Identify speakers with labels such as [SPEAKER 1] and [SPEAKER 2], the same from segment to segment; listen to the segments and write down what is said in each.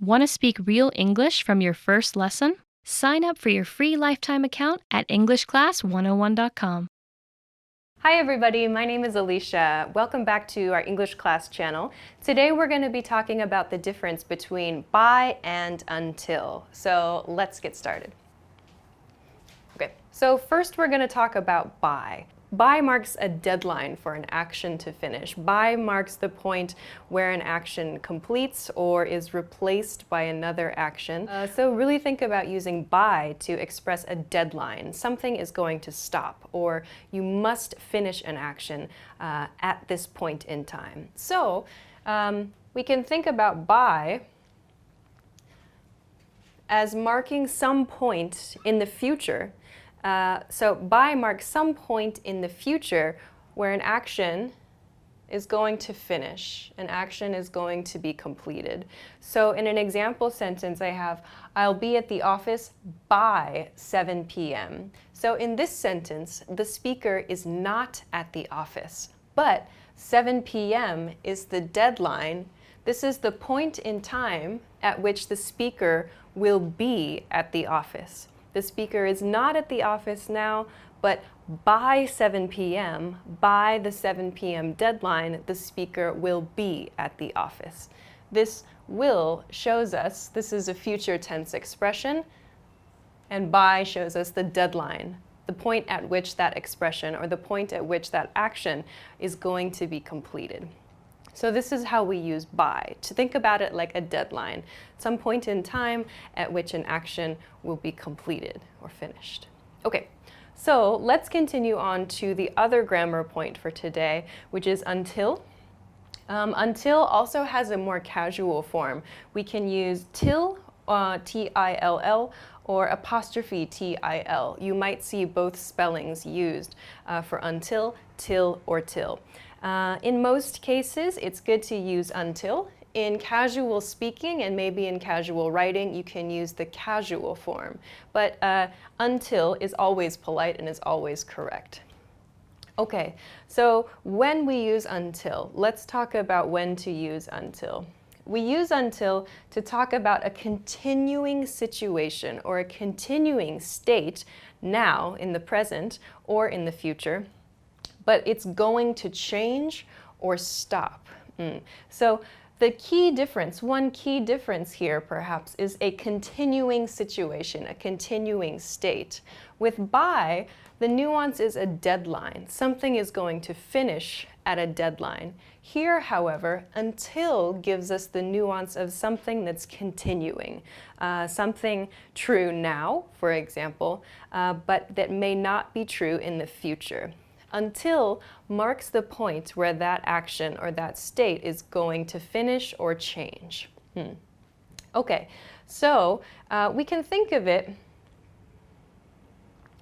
[SPEAKER 1] Want to speak real English from your first lesson? Sign up for your free lifetime account at EnglishClass101.com.
[SPEAKER 2] Hi everybody, my name is Alicia. Welcome back to our English class channel. Today we're going to be talking about the difference between by and until. So let's get started. Okay, so first we're going to talk about by. By marks a deadline for an action to finish. By marks the point where an action completes or is replaced by another action. So really think about using by to express a deadline. Something is going to stop, or you must finish an action at this point in time. So we can think about by as marking some point in the future. So by marks some point in the future where an action is going to finish, an action is going to be completed. So in an example sentence I have, I'll be at the office by 7 p.m. So in this sentence, the speaker is not at the office, but 7 p.m. is the deadline. This is the point in time at which the speaker will be at the office. The speaker is not at the office now, but by 7 p.m., by the 7 p.m. deadline, the speaker will be at the office. This will shows us, this is a future tense expression, and by shows us the deadline, the point at which that expression or the point at which that action is going to be completed. So this is how we use by, to think about it like a deadline, some point in time at which an action will be completed or finished. Okay, so let's continue on to the other grammar point for today, which is until. Until also has a more casual form. We can use till, T-I-L-L, or apostrophe T-I-L. You might see both spellings used for until, till, or till. In most cases, it's good to use until. In casual speaking and maybe in casual writing, you can use the casual form. But until is always polite and is always correct. Okay, so when we use until, let's talk about when to use until. We use until to talk about a continuing situation or a continuing state now in the present or in the future, but it's going to change or stop. So the key difference, one key difference here perhaps, is a continuing situation, a continuing state. With by, the nuance is a deadline. Something is going to finish at a deadline. Here, however, until gives us the nuance of something that's continuing. Something true now, for example, but that may not be true in the future. Until marks the point where that action or that state is going to finish or change. Okay, so we can think of it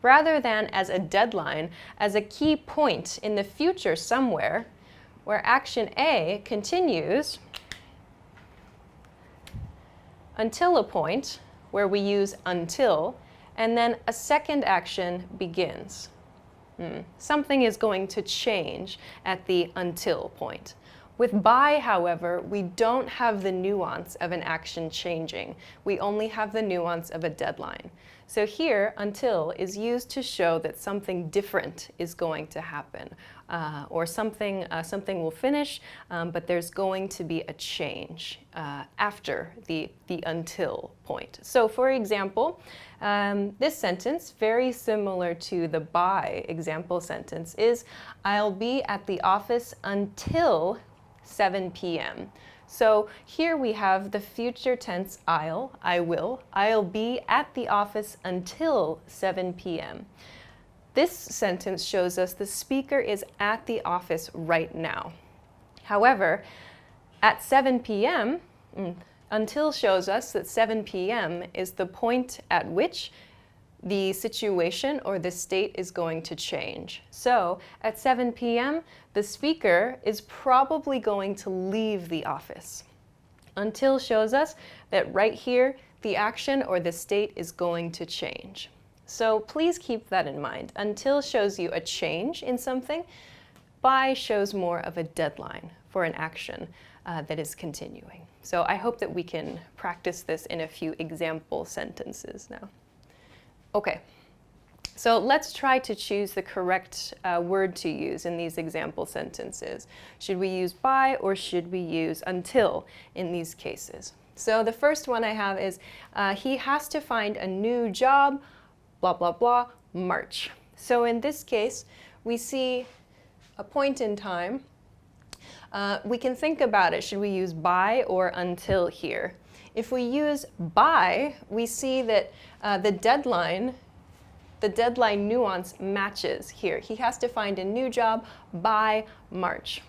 [SPEAKER 2] rather than as a deadline, as a key point in the future somewhere where action A continues until a point where we use until, and then a second action begins. Something is going to change at the until point. With by, however, we don't have the nuance of an action changing. We only have the nuance of a deadline. So here, until is used to show that something different is going to happen, or something will finish, but there's going to be a change after the until point. So for example, this sentence, very similar to the by example sentence, is I'll be at the office until 7 p.m. So here we have the future tense I will. I'll be at the office until 7 p.m. This sentence shows us the speaker is at the office right now. However, at 7 p.m., until shows us that 7 p.m. is the point at which the situation or the state is going to change. So at 7 p.m., the speaker is probably going to leave the office. Until shows us that right here, the action or the state is going to change. So please keep that in mind. Until shows you a change in something. By shows more of a deadline for an action that is continuing. So I hope that we can practice this in a few example sentences now. Okay, so let's try to choose the correct word to use in these example sentences. Should we use by or should we use until in these cases? So the first one I have is, he has to find a new job, blah, blah, blah, March. So in this case, we see a point in time. We can think about it. Should we use by or until here? If we use by, we see that the deadline nuance matches here. He has to find a new job by March.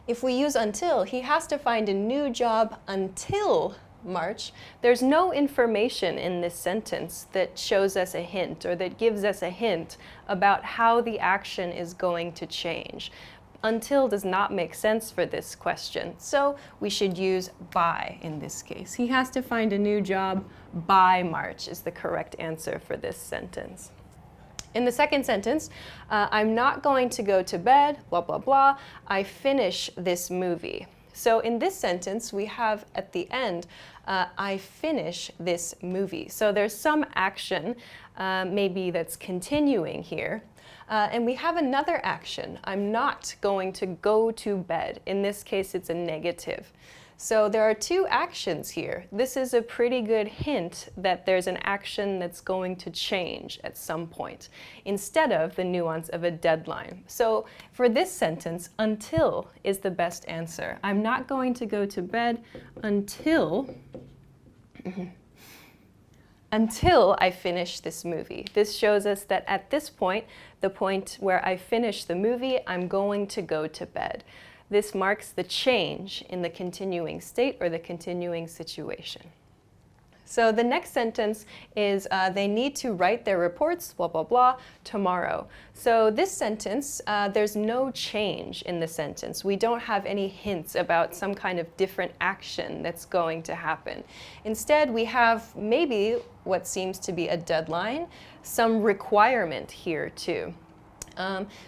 [SPEAKER 2] If we use until, he has to find a new job until March. There's no information in this sentence that shows us a hint or that gives us a hint about how the action is going to change. Until does not make sense for this question, so we should use by in this case. He has to find a new job by March is the correct answer for this sentence. In the second sentence, I'm not going to go to bed, blah, blah, blah. I finish this movie. So in this sentence, we have at the end, I finish this movie. So there's some action maybe that's continuing here. And we have another action. I'm not going to go to bed. In this case, it's a negative. So there are two actions here. This is a pretty good hint that there's an action that's going to change at some point, instead of the nuance of a deadline. So for this sentence, until is the best answer. I'm not going to go to bed until I finish this movie. This shows us that at this point, the point where I finish the movie, I'm going to go to bed. This marks the change in the continuing state or the continuing situation. So the next sentence is, they need to write their reports, blah, blah, blah, tomorrow. So this sentence, there's no change in the sentence. We don't have any hints about some kind of different action that's going to happen. Instead, we have maybe what seems to be a deadline, some requirement here too.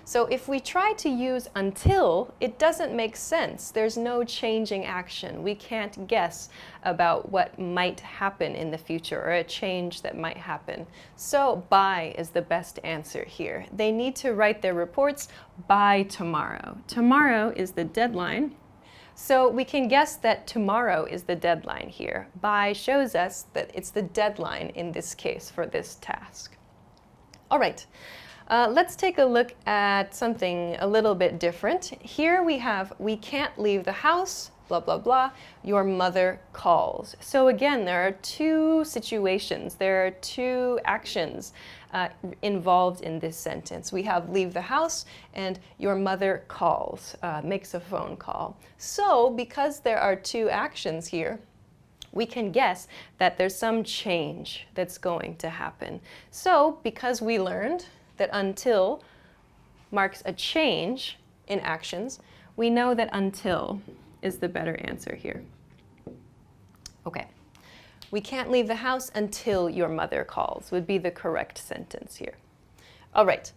[SPEAKER 2] So if we try to use until, it doesn't make sense. There's no changing action. We can't guess about what might happen in the future or a change that might happen. So by is the best answer here. They need to write their reports by tomorrow. Tomorrow is the deadline. So we can guess that tomorrow is the deadline here. By shows us that it's the deadline in this case for this task. All right. Let's take a look at something a little bit different. Here we have, we can't leave the house, blah, blah, blah, your mother calls. So again, there are two situations, there are two actions involved in this sentence. We have leave the house and your mother calls, makes a phone call. So because there are two actions here, we can guess that there's some change that's going to happen. So because we learned that until marks a change in actions, we know that until is the better answer here. Okay, we can't leave the house until your mother calls would be the correct sentence here. All right,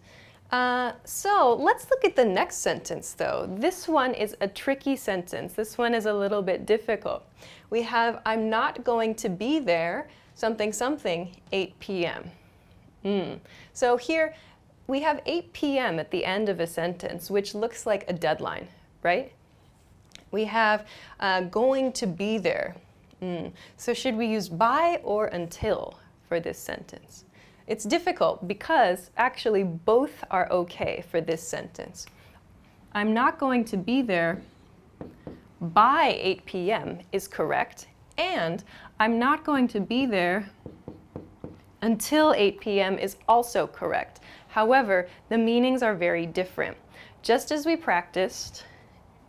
[SPEAKER 2] so let's look at the next sentence though. This one is a tricky sentence. This one is a little bit difficult. We have, I'm not going to be there, something, something, 8 p.m. So here, we have 8 p.m. at the end of a sentence, which looks like a deadline, right? We have going to be there. So should we use by or until for this sentence? It's difficult because actually both are okay for this sentence. I'm not going to be there by 8 p.m. is correct, and I'm not going to be there until 8 p.m. is also correct. However, the meanings are very different. Just as we practiced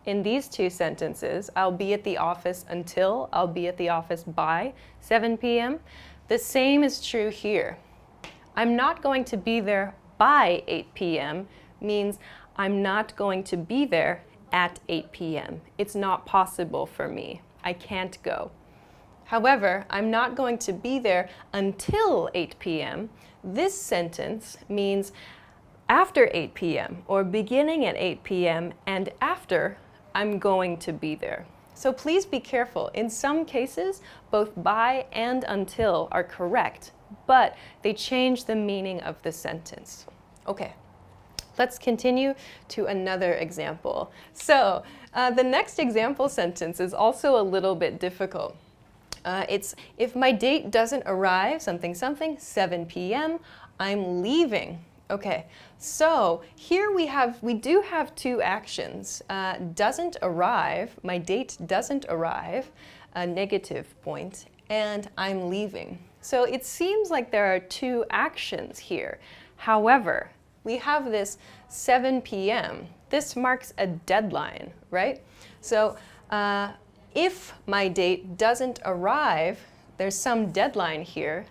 [SPEAKER 2] in these two sentences, I'll be at the office until, I'll be at the office by 7 p.m., the same is true here. I'm not going to be there by 8 p.m. means I'm not going to be there at 8 p.m. It's not possible for me. I can't go. However, I'm not going to be there until 8 p.m. This sentence means after 8 p.m. or beginning at 8 p.m. and after I'm going to be there. So please be careful. In some cases, both by and until are correct, but they change the meaning of the sentence. Okay, let's continue to another example. So the next example sentence is also a little bit difficult. It's, if my date doesn't arrive, something, 7 p.m., I'm leaving. Okay, so here we do have two actions. Doesn't arrive, my date doesn't arrive, a negative point, and I'm leaving. So it seems like there are two actions here. However, we have this 7 p.m. This marks a deadline, right? So if my date doesn't arrive, there's some deadline here.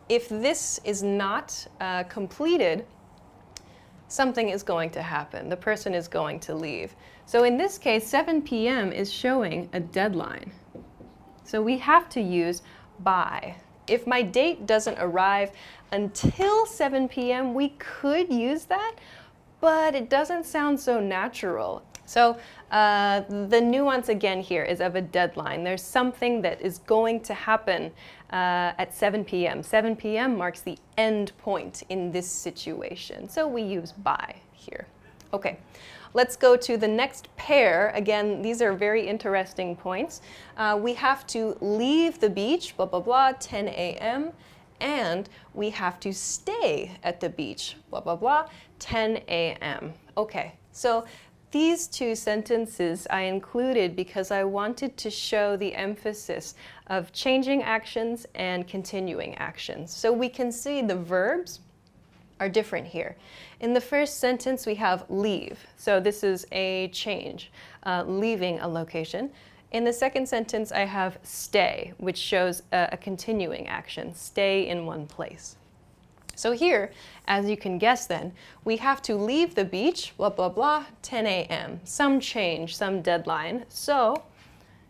[SPEAKER 2] If this is not completed, something is going to happen. The person is going to leave. So in this case, 7 p.m. is showing a deadline. So we have to use by. If my date doesn't arrive until 7 p.m., we could use that, but it doesn't sound so natural. So the nuance again here is of a deadline. There's something that is going to happen at 7 p.m. 7 p.m. marks the end point in this situation. So we use by here. Okay, let's go to the next pair. Again, these are very interesting points. We have to leave the beach, blah, blah, blah, 10 a.m. And we have to stay at the beach, blah, blah, blah, 10 a.m. Okay, so these two sentences I included because I wanted to show the emphasis of changing actions and continuing actions. So we can see the verbs are different here. In the first sentence, we have leave. So this is a change, leaving a location. In the second sentence, I have stay, which shows a continuing action, stay in one place. So here, as you can guess then, we have to leave the beach, blah, blah, blah, 10 a.m. Some change, some deadline. So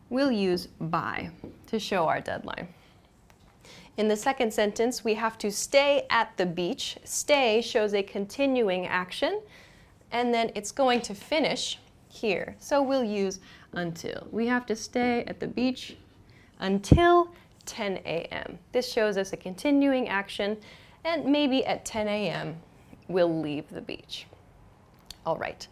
[SPEAKER 2] we'll use by to show our deadline. In the second sentence, we have to stay at the beach. Stay shows a continuing action, and then it's going to finish here. So we'll use until. We have to stay at the beach until 10 a.m. This shows us a continuing action, and maybe at 10 a.m. we'll leave the beach. All right.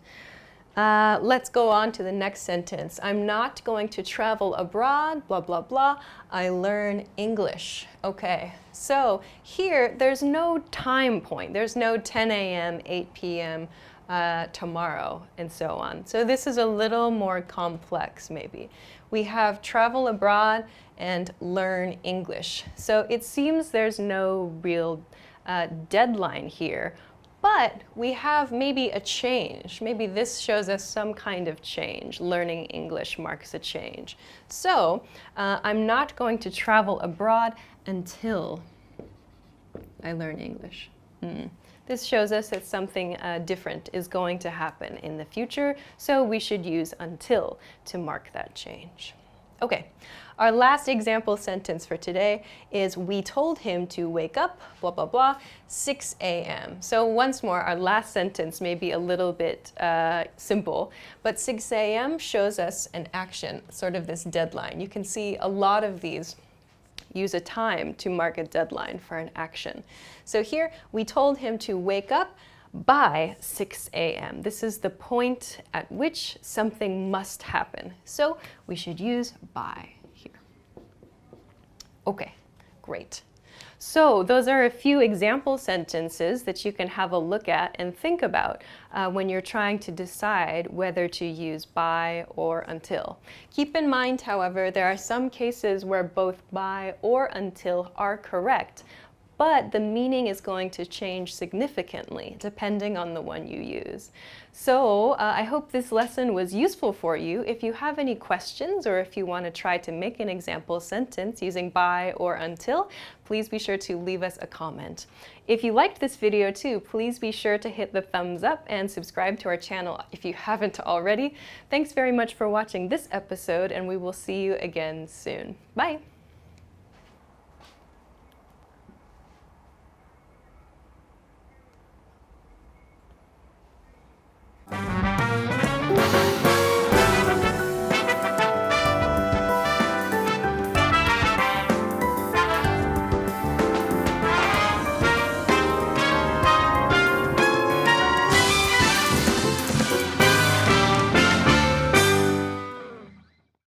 [SPEAKER 2] Let's go on to the next sentence. I'm not going to travel abroad, blah, blah, blah. I learn English. Okay, so here there's no time point. There's no 10 a.m., 8 p.m., tomorrow, and so on. So this is a little more complex maybe. We have travel abroad and learn English. So it seems there's no real deadline here, but we have maybe a change. Maybe this shows us some kind of change. Learning English marks a change. So I'm not going to travel abroad until I learn English. This shows us that something different is going to happen in the future, so we should use until to mark that change. Okay, our last example sentence for today is we told him to wake up, blah, blah, blah, 6 a.m. So once more, our last sentence may be a little bit simple, but 6 a.m. shows us an action, sort of this deadline. You can see a lot of these use a time to mark a deadline for an action. So here, we told him to wake up by 6 a.m. This is the point at which something must happen. So we should use by here. Okay, great. So those are a few example sentences that you can have a look at and think about when you're trying to decide whether to use by or until. Keep in mind, however, there are some cases where both by or until are correct, but the meaning is going to change significantly depending on the one you use. So I hope this lesson was useful for you. If you have any questions or if you want to try to make an example sentence using by or until, please be sure to leave us a comment. If you liked this video too, please be sure to hit the thumbs up and subscribe to our channel if you haven't already. Thanks very much for watching this episode, and we will see you again soon. Bye!